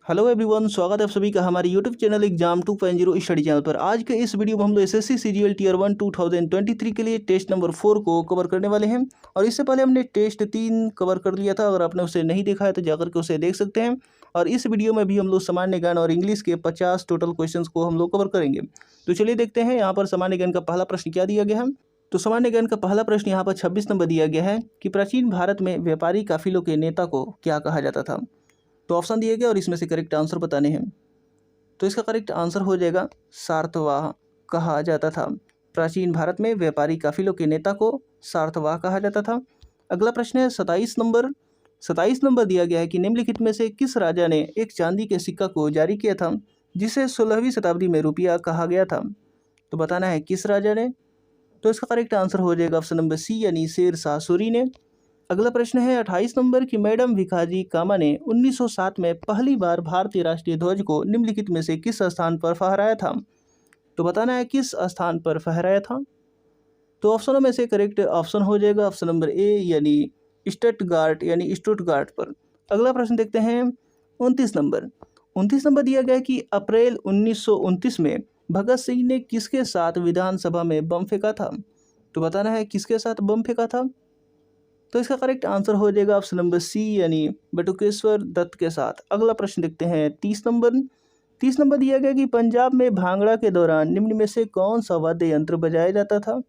Hello everyone, स्वागत है आप सभी का हमारे YouTube channel exam 2.0 study channel पर। आज के इस वीडियो में हम लोग एसएससी सीजीएल टीयर 1 2023 के लिए टेस्ट नंबर 4 को कवर करने वाले हैं। और इससे पहले हमने टेस्ट 3 कवर कर लिया था। अगर आपने उसे नहीं देखा है तो जाकर के उसे देख सकते हैं। और इस वीडियो में भी हम लोग सामान्य ज्ञान और इंग्लिश के 50 टोटल क्वेश्चन को हम लोग कवर करेंगे। तो चलिए देखते हैं यहाँ पर सामान्य ज्ञान का पहला प्रश्न क्या दिया गया है। तो सामान्य ज्ञान का पहला प्रश्न यहाँ पर 26 नंबर दिया गया है कि प्राचीन भारत में व्यापारी काफिलों के नेता को क्या कहा जाता था। तो ऑप्शन दिए गए और इसमें से करेक्ट आंसर बताने हैं। तो इसका करेक्ट आंसर हो जाएगा सातवाह कहा जाता था। प्राचीन भारत में व्यापारी काफिलों के नेता को सातवाह कहा जाता था। अगला प्रश्न है 27 नंबर दिया गया है कि निम्नलिखित में से किस राजा ने एक चांदी के सिक्का को जारी किया था जिसे 16वीं शताब्दी में रुपया कहा गया था। तो बताना है किस राजा ने। तो इसका करेक्ट आंसर हो जाएगा ऑप्शन नंबर सी यानी शेर शाह सूरी ने। अगला प्रश्न है 28 नंबर की मैडम भिखाजी कामा ने 1907 में पहली बार भारतीय राष्ट्रीय ध्वज को निम्नलिखित में से किस स्थान पर फहराया था। तो बताना है किस स्थान पर फहराया था। तो ऑप्शनों में से करेक्ट ऑप्शन हो जाएगा ऑप्शन नंबर ए यानी स्टुटगार्ट पर। अगला प्रश्न देखते हैं 29 नंबर दिया गया कि अप्रैल 1929 में भगत सिंह ने किसके साथ विधानसभा में बम फेंका था। तो बताना है किसके साथ बम फेंका था। तो इसका करेक्ट आंसर हो जाएगा ऑप्शन नंबर सी यानी बटुकेश्वर दत्त के साथ। अगला प्रश्न देखते हैं 30 नंबर दिया गया कि पंजाब में भांगड़ा के दौरान निम्न में से कौन सा वाद्य यंत्र बजाया जाता था।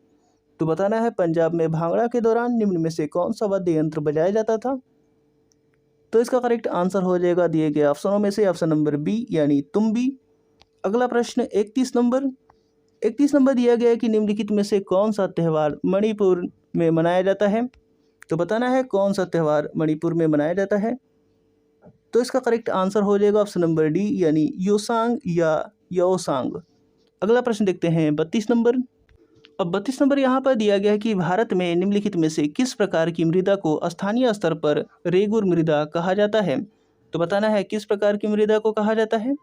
तो बताना है पंजाब में भांगड़ा के दौरान निम्न में से कौन सा वाद्य यंत्र बजाया जाता था। तो इसका करेक्ट आंसर हो जाएगा दिए गए ऑप्शनों में से ऑप्शन नंबर बी यानी तुम्बी। अगला प्रश्न 31 नंबर दिया गया है कि निम्नलिखित में से कौन सा त्यौहार मणिपुर में मनाया जाता है। तो बताना है कौन सा त्यौहार मणिपुर में मनाया जाता है। तो इसका करेक्ट आंसर हो जाएगा ऑप्शन नंबर डी यानी योसांग या योसांग। अगला प्रश्न देखते हैं 32 नंबर। अब 32 नंबर यहाँ पर दिया गया है कि भारत में निम्नलिखित में से किस प्रकार की मृदा को स्थानीय स्तर पर रेगुर मृदा कहा जाता है। तो बताना है किस प्रकार की मृदा को कहा जाता है।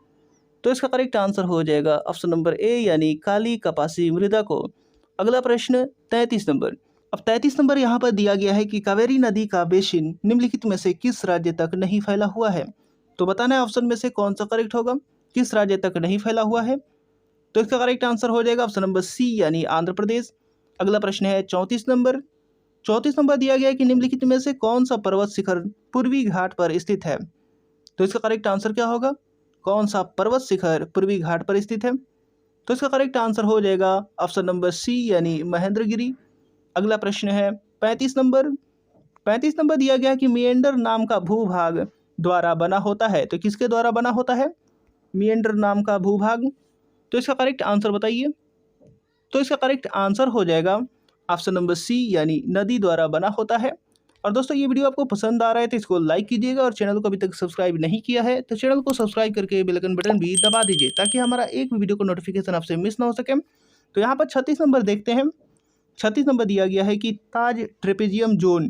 तो इसका करेक्ट आंसर हो जाएगा ऑप्शन नंबर ए यानी काली कपासी मृदा को। अगला प्रश्न 33 नंबर। अब 33 नंबर यहाँ पर दिया गया है कि कावेरी नदी का बेसिन निम्नलिखित में से किस राज्य तक नहीं फैला हुआ है। तो बताना है ऑप्शन में से कौन सा करेक्ट होगा, किस राज्य तक नहीं फैला हुआ है। तो इसका करेक्ट आंसर हो जाएगा ऑप्शन नंबर सी यानी आंध्र प्रदेश। अगला प्रश्न है 34 नंबर दिया गया है कि निम्नलिखित में से कौन सा पर्वत शिखर पूर्वी घाट पर स्थित है। तो इसका करेक्ट आंसर क्या होगा, कौन सा पर्वत शिखर पूर्वी घाट पर स्थित है। तो इसका करेक्ट आंसर हो जाएगा ऑप्शन नंबर सी यानी महेंद्रगिरी। अगला प्रश्न है 35 नंबर दिया गया कि मिएंडर नाम का भूभाग द्वारा बना होता है। तो किसके द्वारा बना होता है मिएंडर नाम का भूभाग। तो इसका करेक्ट आंसर बताइए। तो इसका करेक्ट आंसर हो जाएगा ऑप्शन नंबर सी यानी नदी द्वारा बना होता है। और दोस्तों ये वीडियो आपको पसंद आ रहा है तो इसको लाइक कीजिएगा और चैनल को अभी तक सब्सक्राइब नहीं किया है तो चैनल को सब्सक्राइब करके बेल आइकन बटन भी दबा दीजिए ताकि हमारा एक भी वीडियो को नोटिफिकेशन आपसे मिस ना हो सके। तो यहाँ पर 36 नंबर देखते हैं। 36 नंबर दिया गया है कि ताज ट्रेपेजियम जोन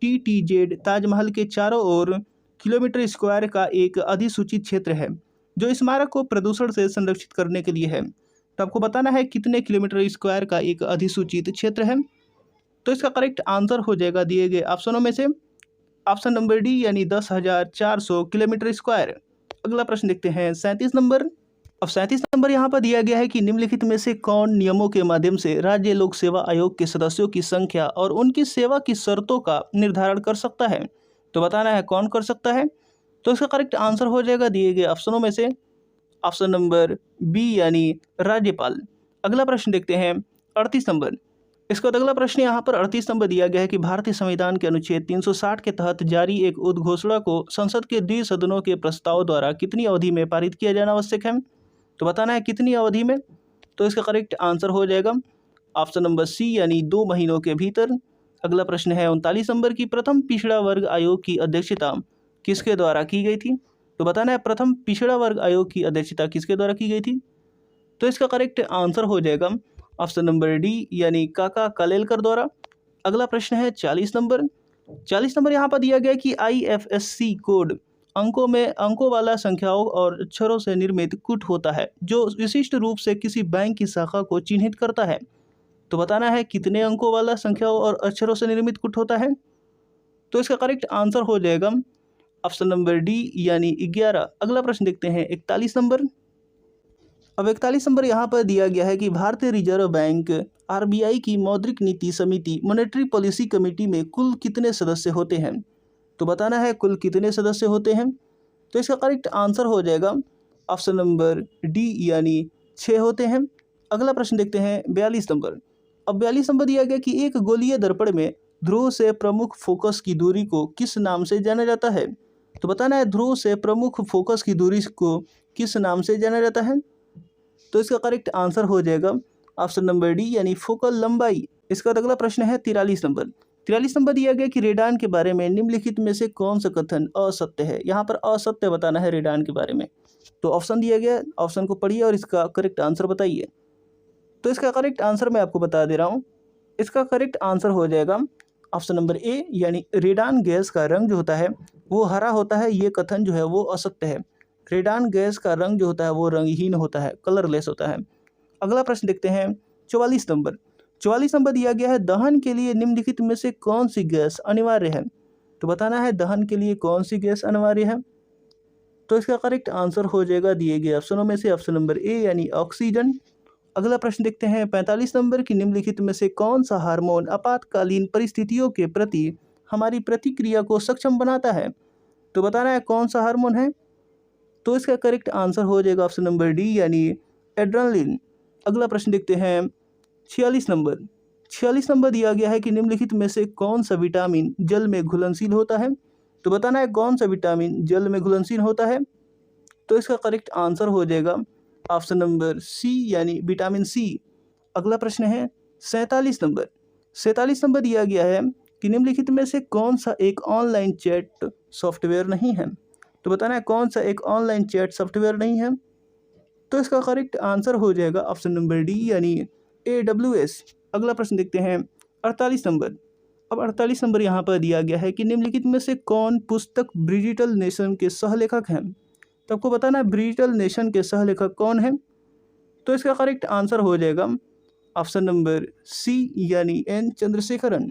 TTZ ताजमहल के चारों ओर किलोमीटर स्क्वायर का एक अधिसूचित क्षेत्र है जो स्मारक को प्रदूषण से संरक्षित करने के लिए है। तो आपको बताना है कितने किलोमीटर स्क्वायर का एक अधिसूचित क्षेत्र है। तो इसका करेक्ट आंसर हो जाएगा दिए गए ऑप्शनों में से ऑप्शन नंबर डी यानी 10,400 किलोमीटर स्क्वायर। अगला प्रश्न देखते हैं 37 नंबर। अब 37 नंबर यहाँ पर दिया गया है कि निम्नलिखित में से कौन नियमों के माध्यम से राज्य लोक सेवा आयोग के सदस्यों की संख्या और उनकी सेवा की शर्तों का निर्धारण कर सकता है। तो बताना है कौन कर सकता है। तो इसका करेक्ट आंसर हो जाएगा दिए गए ऑप्शनों में से ऑप्शन नंबर बी यानी राज्यपाल। अगला प्रश्न देखते हैं 38 नंबर। इसके बाद अगला प्रश्न यहाँ पर 38 नंबर दिया गया है कि भारतीय संविधान के अनुच्छेद 360 के तहत जारी एक उद्घोषणा को संसद के द्विसदनों के प्रस्ताव द्वारा कितनी अवधि में पारित किया जाना आवश्यक है। तो बताना है कितनी अवधि में। तो इसका करेक्ट आंसर हो जाएगा ऑप्शन नंबर सी यानी 2 महीनों के भीतर। अगला प्रश्न है 39 नंबर की प्रथम पिछड़ा वर्ग आयोग की अध्यक्षता किसके द्वारा की गई थी। तो बताना है प्रथम पिछड़ा वर्ग आयोग की अध्यक्षता किसके द्वारा की गई थी। तो इसका करेक्ट आंसर हो जाएगा ऑप्शन नंबर डी यानी काका कालेलकर द्वारा। अगला प्रश्न है 40 नंबर यहाँ पर दिया गया कि IFSC कोड अंकों वाला संख्याओं और अक्षरों से निर्मित कुट होता है जो विशिष्ट रूप से किसी बैंक की शाखा को चिन्हित करता है। तो बताना है कितने अंकों वाला संख्याओं और अक्षरों से निर्मित कुट होता है। तो इसका करेक्ट आंसर हो जाएगा ऑप्शन नंबर डी यानी 11। अगला प्रश्न देखते हैं 41 नंबर। अब 41 नंबर यहाँ पर दिया गया है कि भारतीय रिजर्व बैंक आरबीआई की मौद्रिक नीति समिति मॉनेटरी पॉलिसी कमेटी में कुल कितने सदस्य होते हैं। तो बताना है कुल कितने सदस्य होते हैं। तो इसका करेक्ट आंसर हो जाएगा ऑप्शन नंबर डी यानी 6 होते हैं। अगला प्रश्न देखते हैं 42 नंबर। अब 42 नंबर दिया गया कि एक गोलीय दर्पण में ध्रुव से प्रमुख फोकस की दूरी को किस नाम से जाना जाता है। तो बताना है ध्रुव से प्रमुख फोकस की दूरी को किस नाम से जाना जाता है। तो इसका करेक्ट आंसर हो जाएगा ऑप्शन नंबर डी यानी फोकल लंबाई। इसका अगला प्रश्न है 43 नंबर। 43 नंबर दिया गया कि रेडान के बारे में निम्नलिखित में से कौन सा कथन असत्य है। यहाँ पर असत्य बताना है रेडान के बारे में। तो ऑप्शन दिया गया, ऑप्शन को पढ़िए और इसका करेक्ट आंसर बताइए। तो इसका करेक्ट आंसर मैं आपको बता दे रहा हूँ। इसका करेक्ट आंसर हो जाएगा ऑप्शन नंबर ए यानी रेडान गैस का रंग जो होता है वो हरा होता है। ये कथन जो है वो असत्य है। रेडान गैस का रंग जो होता है वो रंगहीन होता है, कलरलेस होता है। अगला प्रश्न देखते हैं 44 नंबर। 44 नंबर दिया गया है दहन के लिए निम्नलिखित में से कौन सी गैस अनिवार्य है। तो बताना है दहन के लिए कौन सी गैस अनिवार्य है। तो इसका करेक्ट आंसर हो जाएगा दिए गए ऑप्शनों में से ऑप्शन नंबर ए यानी ऑक्सीजन। अगला प्रश्न देखते हैं 45 नंबर की निम्नलिखित में से कौन सा हार्मोन आपातकालीन परिस्थितियों के प्रति हमारी प्रतिक्रिया को सक्षम बनाता है। तो बताना है कौन सा हार्मोन है। तो इसका करेक्ट आंसर हो जाएगा ऑप्शन नंबर डी यानी एड्रेनलिन। अगला प्रश्न देखते हैं 46 नंबर। 46 नंबर दिया गया है कि निम्नलिखित में से कौन सा विटामिन जल में घुलनशील होता है। तो बताना है कौन सा विटामिन जल में घुलनशील होता है। तो इसका करेक्ट आंसर हो जाएगा ऑप्शन नंबर सी यानी विटामिन सी। अगला प्रश्न है 47 नंबर। 47 नंबर दिया गया है कि निम्नलिखित में से कौन सा एक ऑनलाइन चैट सॉफ्टवेयर नहीं है। तो बताना है कौन सा एक ऑनलाइन चैट सॉफ्टवेयर नहीं है। तो इसका करेक्ट आंसर हो जाएगा ऑप्शन नंबर डी यानी AWS। अगला प्रश्न देखते हैं 48 नंबर। अब 48 नंबर यहाँ पर दिया गया है कि निम्नलिखित में से कौन पुस्तक ब्रिजिटल नेशन के सहलेखक हैं। तो आपको बताना है ब्रिजिटल नेशन के सहलेखक कौन है। तो इसका करेक्ट आंसर हो जाएगा ऑप्शन नंबर सी यानी N चंद्रशेखरन।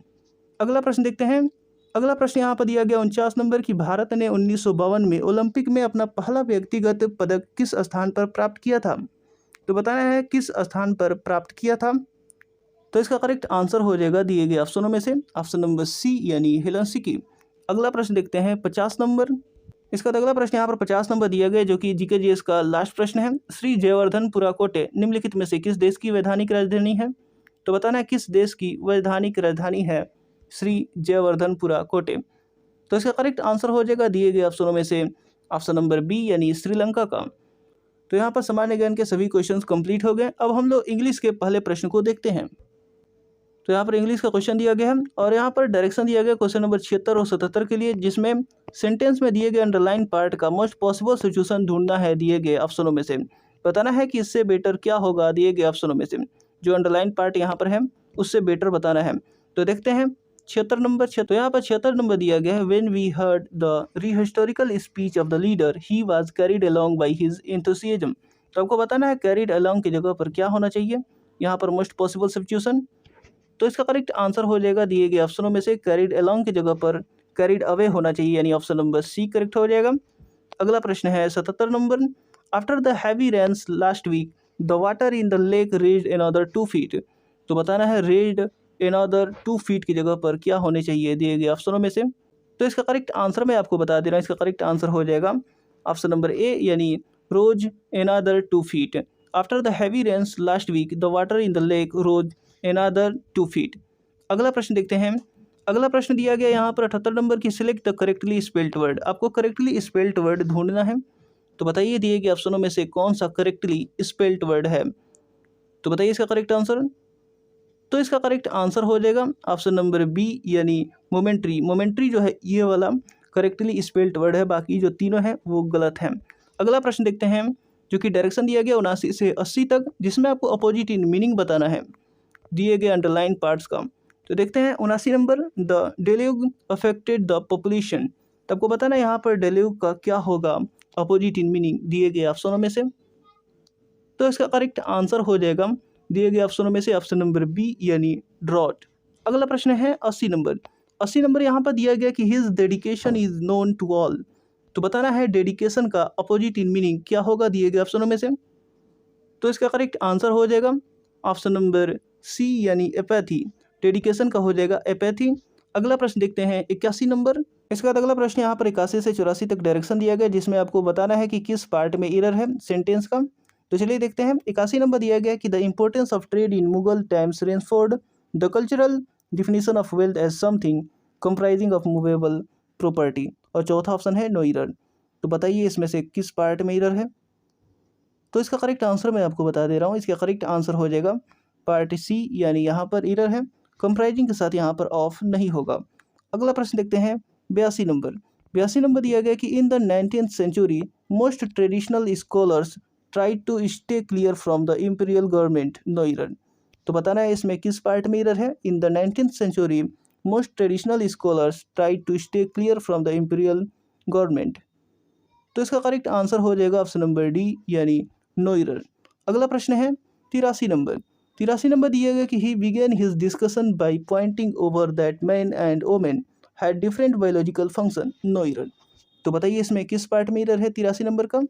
अगला प्रश्न देखते हैं। अगला प्रश्न यहाँ पर दिया गया 49 नंबर की भारत ने 1952 में ओलंपिक में अपना पहला व्यक्तिगत पदक किस स्थान पर प्राप्त किया था। तो बताना है किस स्थान पर प्राप्त किया था। तो इसका करेक्ट आंसर हो जाएगा दिए गए ऑप्शनों में से ऑप्शन नंबर सी यानी हेलसिंकी। अगला प्रश्न देखते हैं 50 नंबर। इसका अगला प्रश्न यहाँ पर 50 नंबर दिया गया जो कि जीके जीएस का लास्ट प्रश्न है। श्री जयवर्धनपुरा कोटे निम्नलिखित में से किस देश की वैधानिक राजधानी है। तो बताना है किस देश की वैधानिक राजधानी है श्री जयवर्धनपुरा कोटे। तो इसका करेक्ट आंसर हो जाएगा दिए गए ऑप्शनों में से ऑप्शन नंबर बी यानी श्रीलंका का। तो यहाँ पर सामान्य ज्ञान के सभी क्वेश्चंस कंप्लीट हो गए। अब हम लोग इंग्लिश के पहले प्रश्न को देखते हैं। तो यहाँ पर इंग्लिश का क्वेश्चन दिया गया है और यहाँ पर डायरेक्शन दिया गया क्वेश्चन नंबर 76 और 77 के लिए, जिसमें सेंटेंस में दिए गए अंडरलाइन पार्ट का मोस्ट पॉसिबल सिचुएशन ढूंढना है दिए गए ऑप्शनों में से। बताना है कि इससे बेटर क्या होगा दिए गए ऑप्शनों में से। जो अंडरलाइन पार्ट यहाँ पर है उससे बेटर बताना है। तो देखते हैं 76 नंबर। तो यहाँ पर 76 नंबर दिया गया है when we heard the historical speech of the leader he was carried along by his enthusiasm. तो आपको बताना है कैरिड अलोंग की जगह पर क्या होना चाहिए यहाँ पर मोस्ट पॉसिबल सिचुएशन। तो इसका करेक्ट आंसर हो जाएगा दिए गए ऑप्शनों में से कैरिड अलोंग की जगह पर कैरिड अवे होना चाहिए यानी ऑप्शन नंबर सी करेक्ट हो जाएगा। अगला प्रश्न है 77 number. After the heavy rains last week the water in the lake raised another 2 feet. तो बताना है रेज्ड अनदर 2 फीट की जगह पर क्या होने चाहिए दिए गए ऑप्शनों में से। तो इसका करेक्ट आंसर मैं आपको बता दे रहा हूँ। इसका करेक्ट आंसर हो जाएगा ऑप्शन नंबर ए यानी rose another 2 feet. After the heavy rains last week the water in the lake rose another 2 feet. अगला प्रश्न देखते हैं। अगला प्रश्न दिया गया यहाँ पर 78 नंबर की select the correctly spelled word. आपको करेक्टली स्पेल्ड वर्ड ढूंढना है। तो बताइए दिए गए ऑप्शनों में से कौन सा करेक्टली स्पेल्ड वर्ड है। तो बताइए इसका करेक्ट आंसर। तो इसका करेक्ट आंसर हो जाएगा ऑप्शन नंबर बी यानी मोमेंट्री। मोमेंट्री जो है ये वाला करेक्टली स्पेल्ड वर्ड है, बाकी जो तीनों हैं वो गलत हैं। अगला प्रश्न देखते हैं जो कि डायरेक्शन दिया गया 79 से 80 तक, जिसमें आपको अपोजिट इन मीनिंग बताना है दिए गए अंडरलाइन पार्ट्स का। तो देखते हैं 79 number the deluge affected the population. तो आपको बताना है यहाँ पर डेल्यूग का क्या होगा अपोजिट इन मीनिंग दिए गए ऑप्शनों में से। तो इसका करेक्ट आंसर हो जाएगा दिए गए ऑप्शनों में से ऑप्शन नंबर बी यानी ड्रॉट। अगला प्रश्न है 80 नंबर। 80 नंबर यहाँ पर दिया गया कि his dedication is known to all. तो बताना है डेडिकेशन का अपोजिट इन मीनिंग क्या होगा दिए गए ऑप्शनों में से। तो इसका करेक्ट आंसर हो जाएगा ऑप्शन नंबर सी यानी एपैथी। डेडिकेशन का हो जाएगा एपैथी। अगला प्रश्न देखते हैं 81 नंबर। इसके बाद अगला प्रश्न यहाँ पर 81 से 84 तक डायरेक्शन दिया गया, जिसमें आपको बताना है कि किस पार्ट में एरर है सेंटेंस का। तो चलिए देखते हैं। 81 नंबर दिया गया कि the importance of trade in Mughal times reinforced the cultural definition of wealth as something comprising of movable property. और चौथा ऑप्शन है नो एरर। तो बताइए इसमें से किस पार्ट में एरर है। तो इसका करेक्ट आंसर मैं आपको बता दे रहा हूँ। इसका करेक्ट आंसर हो जाएगा पार्ट सी, यानी यहाँ पर एरर है, कंप्राइजिंग के साथ यहाँ पर ऑफ नहीं होगा। अगला प्रश्न देखते हैं 82 नंबर। 82 नंबर दिया गया कि in the 19th century most traditional scholars try to stay clear from the imperial government no error. तो बताना है इसमें किस पार्ट में एरर है। In the 19th century most traditional scholars try to stay clear from the imperial government. तो इसका correct answer हो जाएगा ऑप्शन नंबर डी, यानी नो एरर। अगला प्रश्न है 83 नंबर। 83 नंबर दिया गया कि he began his discussion by pointing over that man and women had different biological function no error. तो बताइए इसमें किस पार्ट में एरर है 83 नंबर का।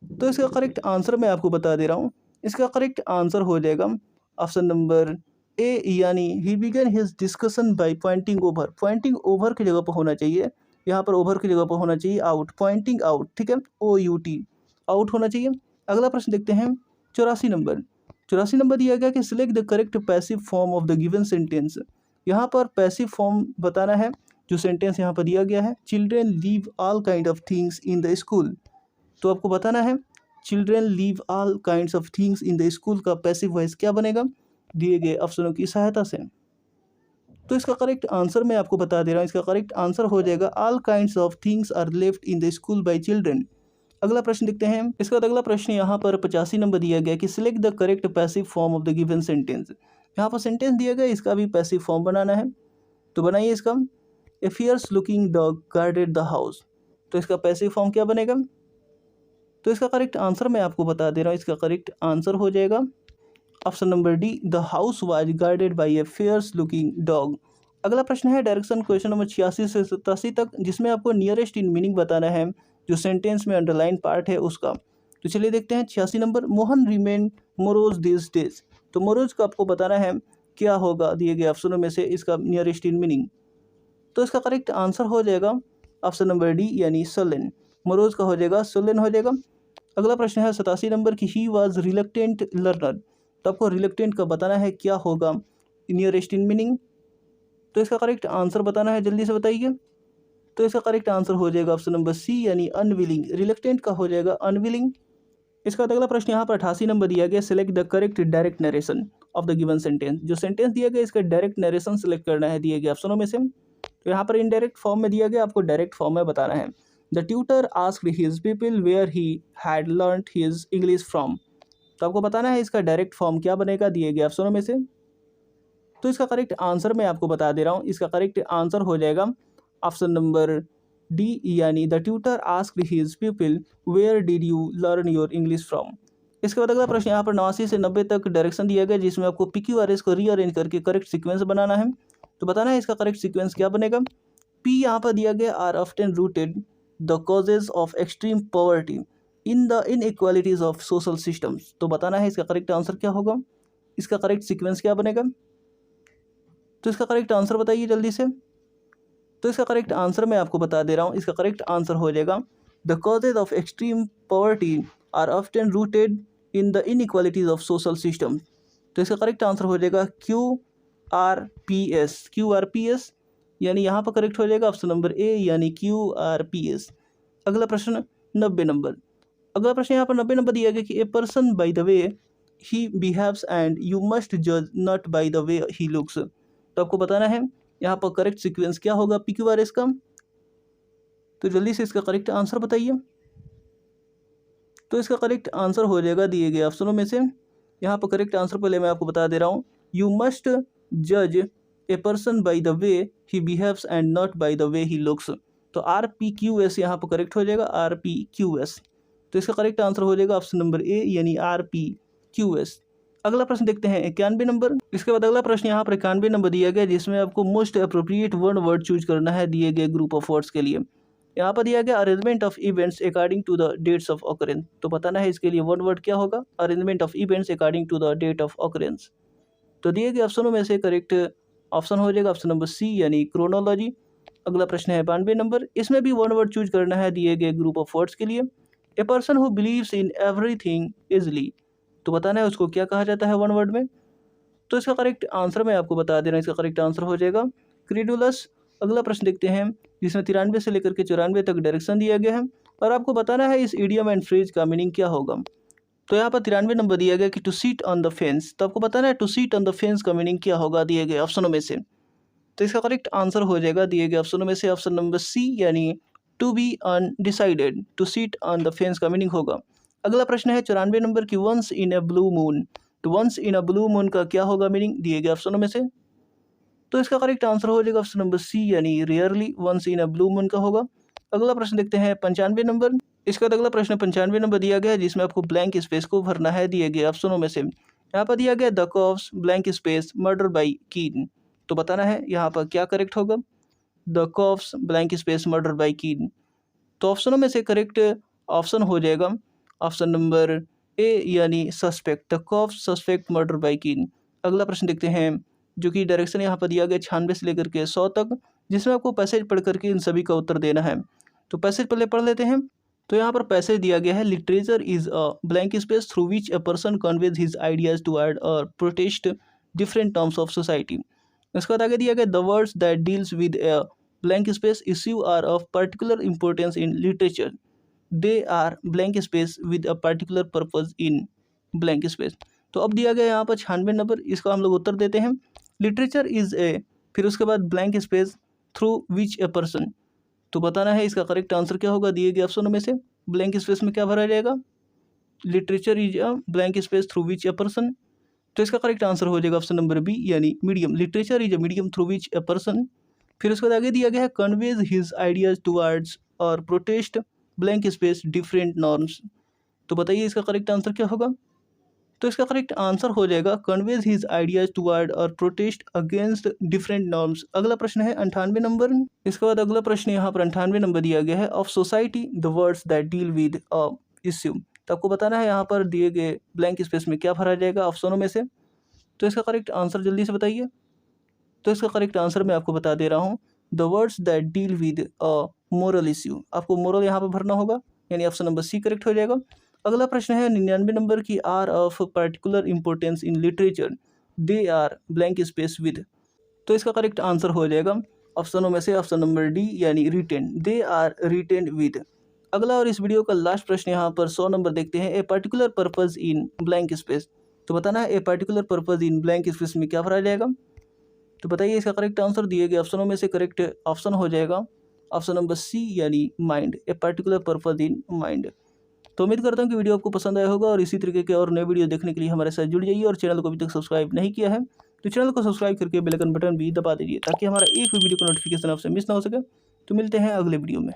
तो इसका करेक्ट आंसर मैं आपको बता दे रहा हूँ। इसका करेक्ट आंसर हो जाएगा ऑप्शन नंबर ए, यानी he began his discussion by pointing over. Pointing over की जगह पर होना चाहिए, यहाँ पर ओवर की जगह पर होना चाहिए आउट, पॉइंटिंग आउट, ठीक है, OUT, आउट होना चाहिए। अगला प्रश्न देखते हैं 84 नंबर। 84 नंबर दिया गया कि select the correct passive form of the given sentence. यहाँ पर पैसिव फॉर्म बताना है जो सेंटेंस यहाँ पर दिया गया है, children leave all kind of things in the school. तो आपको बताना है children leave all kinds of things in the school का पैसिव वॉइस क्या बनेगा दिए गए ऑप्शनों की सहायता से। तो इसका करेक्ट आंसर मैं आपको बता दे रहा हूँ। इसका करेक्ट आंसर हो जाएगा all kinds of things are left in the school by children. अगला प्रश्न देखते हैं। इसका अगला प्रश्न यहाँ पर 85 नंबर दिया गया कि select the correct passive form of the given sentence. यहाँ पर सेंटेंस दिया गया, इसका भी पैसिव फॉर्म बनाना है। तो बनाइए इसका। A fierce looking dog guarded the house. तो इसका पैसिव फॉर्म क्या बनेगा। तो इसका करेक्ट आंसर मैं आपको बता दे रहा हूँ। इसका करेक्ट आंसर हो जाएगा option number D, the house was guarded by a fierce looking dog. अगला प्रश्न है डायरेक्शन क्वेश्चन नंबर 86 से 87 तक, जिसमें आपको नियरेस्ट इन मीनिंग बताना है जो सेंटेंस में अंडरलाइन पार्ट है उसका। तो चलिए देखते हैं 86 number. Mohan remain morose this days. तो मोरोज का आपको बताना है क्या होगा दिए गए ऑप्शनों में से इसका नियरेस्ट इन मीनिंग। तो इसका करेक्ट आंसर हो जाएगा ऑप्शन नंबर डी, यानी सलेन। मोरोज का हो जाएगा सोलेन हो जाएगा। अगला प्रश्न है 87 नंबर की ही वॉज रिलक्टेंट लर्नर। तो आपको रिलक्टेंट का बताना है क्या होगा नियरेस्ट इन मीनिंग। तो इसका करेक्ट आंसर बताना है, जल्दी से बताइए। तो इसका करेक्ट आंसर हो जाएगा ऑप्शन नंबर सी, यानी अनविलिंग। रिलक्टेंट का हो जाएगा अनविलिंग। इसका अगला प्रश्न यहाँ पर 88 नंबर दिया गया, select the correct direct narration of the given sentence. जो सेंटेंस दिया गया इसका डायरेक्ट नरेशन सेलेक्ट करना है दिए गए ऑप्शनों में से। तो यहाँ पर इनडायरेक्ट फॉर्म में दिया गया, आपको डायरेक्ट फॉर्म में बताना है। The tutor asked his people where he had learned his English from. तो आपको बताना है इसका डायरेक्ट फॉर्म क्या बनेगा दिए गए ऑप्शनों में से। तो इसका करेक्ट आंसर मैं आपको बता दे रहा हूँ। इसका करेक्ट आंसर हो जाएगा ऑप्शन नंबर डी, यानी the tutor asked his people where did you learn your English from. इसके बाद अगला प्रश्न यहाँ पर 89 से 90 तक डायरेक्शन दिया गया, जिसमें आपको PQRS को रीअरेंज करके करेक्ट सीक्वेंस बनाना है। तो बताना है इसका करेक्ट सीक्वेंस क्या बनेगा। पी यहाँ पर दिया गया, are often rooted the causes of extreme poverty in the inequalities of social systems. तो बताना है इसका करेक्ट आंसर क्या होगा, इसका करेक्ट सीक्वेंस क्या बनेगा। तो इसका करेक्ट आंसर बताइए जल्दी से। तो इसका करेक्ट आंसर मैं आपको बता दे रहा हूँ। इसका करेक्ट आंसर हो जाएगा the causes of extreme poverty are often rooted in the inequalities of social system. तो इसका करेक्ट आंसर हो जाएगा QRPS। QRPS यानी यहाँ पर करेक्ट हो जाएगा ऑप्शन नंबर ए, यानी QRPS। अगला प्रश्न 90 नंबर। अगला प्रश्न यहाँ पर 90 नंबर दिया गया कि a person by the way he behaves and you must जज not by the way he looks. तो आपको बताना है यहाँ पर करेक्ट सीक्वेंस क्या होगा PQRS का। तो जल्दी से इसका करेक्ट आंसर बताइए। तो इसका करेक्ट आंसर हो जाएगा दिए गए ऑप्शनों में से। यहाँ पर करेक्ट आंसर पहले मैं आपको बता दे रहा हूँ, यू मस्ट जज ए person by the way he behaves and not by the way he looks. तो RPQS यहाँ पर करेक्ट हो जाएगा, RPQS। तो इसका करेक्ट आंसर हो जाएगा ऑप्शन नंबर ए, यानी RPQS। अगला प्रश्न देखते हैं 91 नंबर। इसके बाद अगला प्रश्न यहाँ पर 91 नंबर दिया गया, जिसमें आपको most appropriate one word choose करना है दिए गए ग्रुप ऑफ वर्ड्स के लिए। यहाँ पर दिया गया arrangement of events according to the dates of occurrence. तो बताना है इसके लिए वन वर्ड क्या होगा, arrangement of events according to the date of occurrence. तो दिए गए ऑप्शनों में से करेक्ट ऑप्शन हो जाएगा ऑप्शन नंबर सी यानी क्रोनोलॉजी। अगला प्रश्न है 92 नंबर, इसमें भी वन वर्ड चूज करना है दिए गए ग्रुप ऑफ वर्ड्स के लिए। A person who believes in everything easily, तो बताना है उसको क्या कहा जाता है वन वर्ड में। तो इसका करेक्ट आंसर मैं आपको बता दे रहा हूँ, इसका करेक्ट आंसर हो जाएगा क्रीडुलस। अगला प्रश्न देखते हैं जिसमें 93 से लेकर के 94 तक डायरेक्शन दिया गया है और आपको बताना है इस इडियम एंड फ्रेज का मीनिंग क्या होगा। तो यहाँ पर 93 नंबर दिया गया कि to sit on the fence, तो आपको बताना है to sit on the fence का मीनिंग क्या होगा दिए गए ऑप्शनों में से। तो इसका करेक्ट आंसर हो जाएगा दिए गए ऑप्शनों में से ऑप्शन नंबर सी यानी to be undecided. To sit on the fence का मीनिंग होगा। अगला प्रश्न है 94 नंबर की once in a blue moon, तो once in a blue moon का क्या होगा मीनिंग दिए गए ऑप्शनों में से। तो इसका करेक्ट आंसर हो जाएगा ऑप्शन नंबर सी यानी rarely once in a blue moon का होगा। अगला प्रश्न देखते हैं 95 नंबर, इसका अगला प्रश्न 95 नंबर दिया गया है जिसमें आपको ब्लैंक स्पेस को भरना है दिए गए ऑप्शनों में से। यहाँ पर दिया गया the cops blank space murder by Keen, तो बताना है यहाँ पर क्या करेक्ट होगा, the cops blank space murder by Keen. तो ऑप्शनों में से करेक्ट ऑप्शन हो जाएगा ऑप्शन नंबर ए यानी suspect, the cops suspect murder by Keen. अगला प्रश्न देखते हैं जो कि डायरेक्शन यहाँ पर दिया गया 96 से लेकर के 100 तक, जिसमें आपको पैसेज पढ़ करके इन सभी का उत्तर देना है। तो पैसेज पहले पढ़ लेते हैं। तो यहाँ पर पैसेज दिया गया है literature is a blank space through which a person conveys his ideas toward or protest different terms of society. इसके बाद आगे दिया गया the words that deals with a blank space issue are of particular importance in literature, they are blank space with a particular purpose in blank space. तो अब दिया गया यहाँ पर 96 नंबर, इसका हम लोग उत्तर देते हैं लिटरेचर इज ए, फिर उसके बाद blank space through which a person. तो बताना है इसका करेक्ट आंसर क्या होगा दिए गए ऑप्शनों में से। ब्लैंक स्पेस में क्या भरा जाएगा, literature is a blank space through which a person. तो इसका करेक्ट आंसर हो जाएगा ऑप्शन नंबर बी यानी medium, literature is a medium through which a person. फिर उसके बाद आगे दिया गया है कन्वेज हिज आइडियाज टुवर्ड्स और protest blank space different norms. तो बताइए इसका करेक्ट आंसर क्या होगा। तो इसका करेक्ट आंसर हो जाएगा conveys his ideas toward or protest against different norms. अगला प्रश्न है 98 नंबर, इसके बाद अगला प्रश्न यहाँ पर 98 नंबर दिया गया है of society the words that deal with a issue. तो आपको बताना है यहाँ पर दिए गए ब्लैंक स्पेस में क्या भरा जाएगा ऑप्शनों में से। तो इसका करेक्ट आंसर जल्दी से बताइए। तो इसका करेक्ट आंसर मैं आपको बता दे रहा हूँ, the words that deal with a moral issue. आपको मोरल यहाँ पर भरना होगा यानी ऑप्शन नंबर सी करेक्ट हो जाएगा। अगला प्रश्न है 99 नंबर की are of particular importance in literature, they are blank space with. तो इसका करेक्ट आंसर हो जाएगा ऑप्शनों में से ऑप्शन नंबर डी यानी written, they are written with. अगला और इस वीडियो का लास्ट प्रश्न यहाँ पर 100 नंबर देखते हैं, a particular purpose in blank space. तो बताना है a particular purpose in blank space में क्या भरा जाएगा। तो बताइए इसका करेक्ट आंसर दिए गए ऑप्शनों में से करेक्ट ऑप्शन हो जाएगा ऑप्शन नंबर सी यानी mind, a particular purpose in mind. तो उम्मीद करता हूँ कि वीडियो आपको पसंद आया होगा और इसी तरीके के और नए वीडियो देखने के लिए हमारे साथ जुड़ जाइए और चैनल को अभी तक सब्सक्राइब नहीं किया है तो चैनल को सब्सक्राइब करके बेल आइकन बटन भी दबा दीजिए ताकि हमारा एक भी वीडियो का नोटिफिकेशन आपसे मिस ना हो सके। तो मिलते हैं अगले वीडियो में।